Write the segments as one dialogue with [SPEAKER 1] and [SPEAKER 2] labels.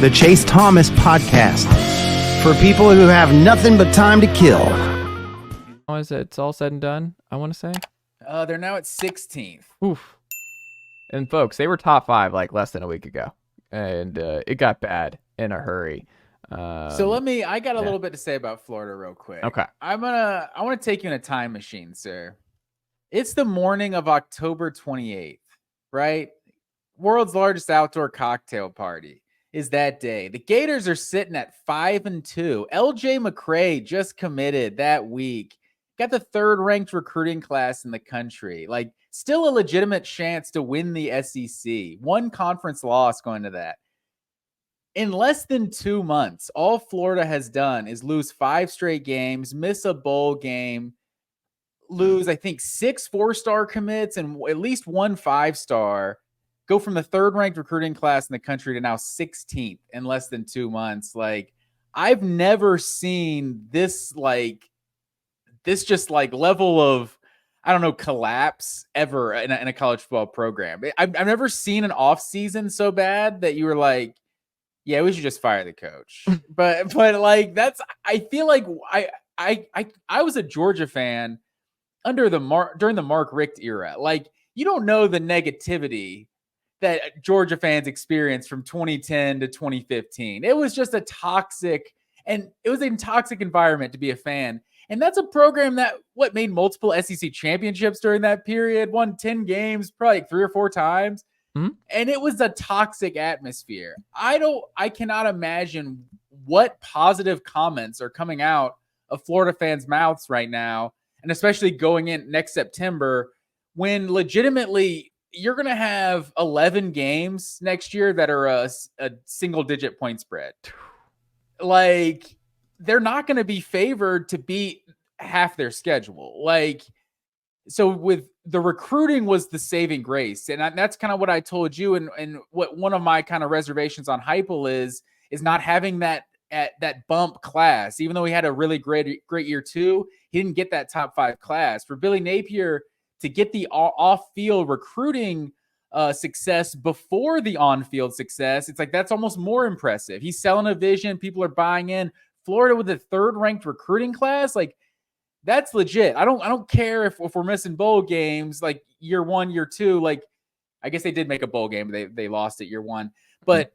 [SPEAKER 1] the Chase Thomas Podcast, for people who have nothing but time to kill.
[SPEAKER 2] How is it? It's all said and done, I want to say.
[SPEAKER 3] They're now at 16th.
[SPEAKER 2] Oof. And folks, they were top 5 like less than a week ago, and it got bad in a hurry.
[SPEAKER 3] I got a little bit to say about Florida real quick.
[SPEAKER 2] Okay.
[SPEAKER 3] I want to take you in a time machine, sir. It's the morning of October 28th, right? World's largest outdoor cocktail party is that day. The Gators are sitting at 5-2. LJ McCray just committed that week. Got the 3rd ranked recruiting class in the country. Like, still a legitimate chance to win the SEC. One conference loss going to that. In less than 2 months, all Florida has done is lose 5 straight games, miss a bowl game, lose, I think, 6 4-star commits and at least 1 5-star, go from the 3rd ranked recruiting class in the country to now 16th in less than 2 months. Like, I've never seen this level of, I don't know, collapse ever in a college football program. I've never seen an off season so bad that you were like, yeah, we should just fire the coach. but like, I feel like I was a Georgia fan during the Mark Richt era. Like, you don't know the negativity that Georgia fans experienced from 2010 to 2015. It was just a toxic environment to be a fan. And that's a program that made multiple SEC championships during that period, won 10 games, probably like 3 or 4 times.
[SPEAKER 2] Mm-hmm.
[SPEAKER 3] And it was a toxic atmosphere. I cannot imagine what positive comments are coming out of Florida fans' mouths right now, and especially going in next September, when legitimately you're going to have 11 games next year that are a single-digit point spread. Like, they're not going to be favored to beat half their schedule. Like, so with the recruiting was the saving grace. And that's kind of what I told you. And what one of my kind of reservations on Heupel is not having that bump class. Even though he had a really great year 2, he didn't get that top 5 class. For Billy Napier to get the off-field recruiting success before the on-field success, it's like, that's almost more impressive. He's selling a vision. People are buying in. Florida with a 3rd ranked recruiting class, like, that's legit. I don't care if we're missing bowl games, like year 1, year 2. Like, I guess they did make a bowl game. They lost it year 1. But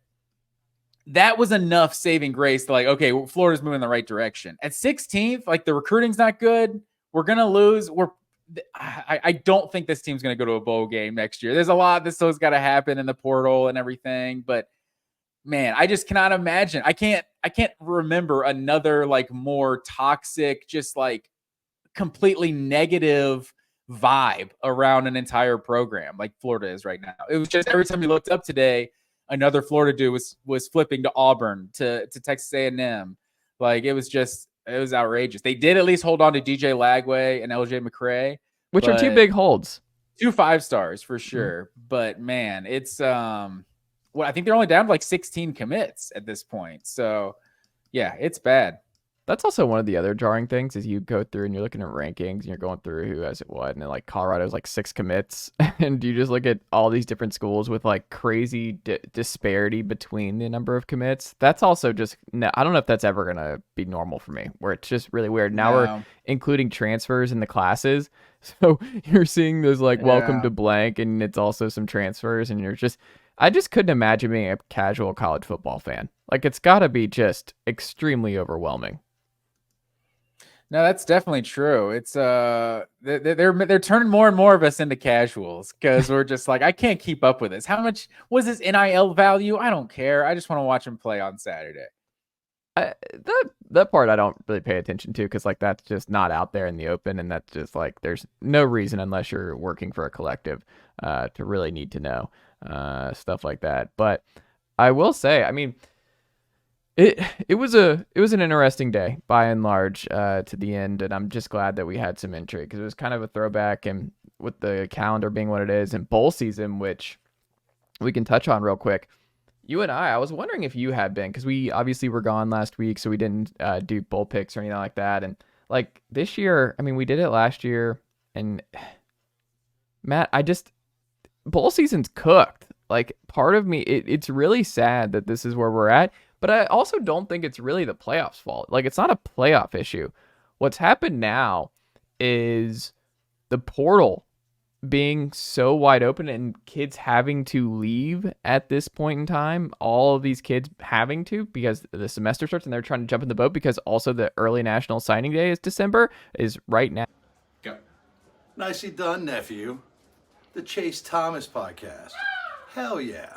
[SPEAKER 3] that was enough saving grace to, like, okay, Florida's moving in the right direction. At 16th, like, the recruiting's not good. We're going to lose. I don't think this team's going to go to a bowl game next year. There's a lot that still's got to happen in the portal and everything. But, man, I just cannot imagine. I can't remember another, like, more toxic, just, like, completely negative vibe around an entire program like Florida is right now. It was just, every time you looked up today, another Florida dude was flipping to Auburn, to Texas A&M. Like, it was outrageous. They did at least hold on to DJ Lagway and LJ McCray,
[SPEAKER 2] which are 2 big holds.
[SPEAKER 3] 2 5-stars for sure. Mm-hmm. But, man, it's I think they're only down to like 16 commits at this point. So yeah, it's bad.
[SPEAKER 2] That's also one of the other jarring things is you go through and you're looking at rankings and you're going through who has it what, and then like Colorado's like 6 commits, and you just look at all these different schools with like crazy disparity between the number of commits. That's also just, I don't know if that's ever going to be normal for me, where it's just really weird. Now we're including transfers in the classes. So you're seeing those like welcome to blank, and it's also some transfers, and I just couldn't imagine being a casual college football fan. Like, it's got to be just extremely overwhelming.
[SPEAKER 3] No, that's definitely true. It's they're turning more and more of us into casuals because we're just like, I can't keep up with this. How much was this NIL value? I don't care. I just want to watch him play on Saturday.
[SPEAKER 2] That part I don't really pay attention to, because like that's just not out there in the open, and that's just like there's no reason, unless you're working for a collective, to really need to know stuff like that. But I will say, I mean, It was an interesting day by and large to the end, and I'm just glad that we had some intrigue, because it was kind of a throwback, and with the calendar being what it is, and bowl season, which we can touch on real quick. You and I was wondering if you had been, because we obviously were gone last week, so we didn't do bowl picks or anything like that. And like this year, I mean, we did it last year, and Matt, bowl season's cooked. like part of me, it's really sad that this is where we're at. But I also don't think it's really the playoffs' fault. Like, it's not a playoff issue. What's happened now is the portal being so wide open and kids having to leave at this point in time. All of these kids having to, because the semester starts and they're trying to jump in the boat, because also the early national signing day is December, is right now.
[SPEAKER 4] Go. Nicely done, nephew. The Chase Thomas podcast. Hell yeah.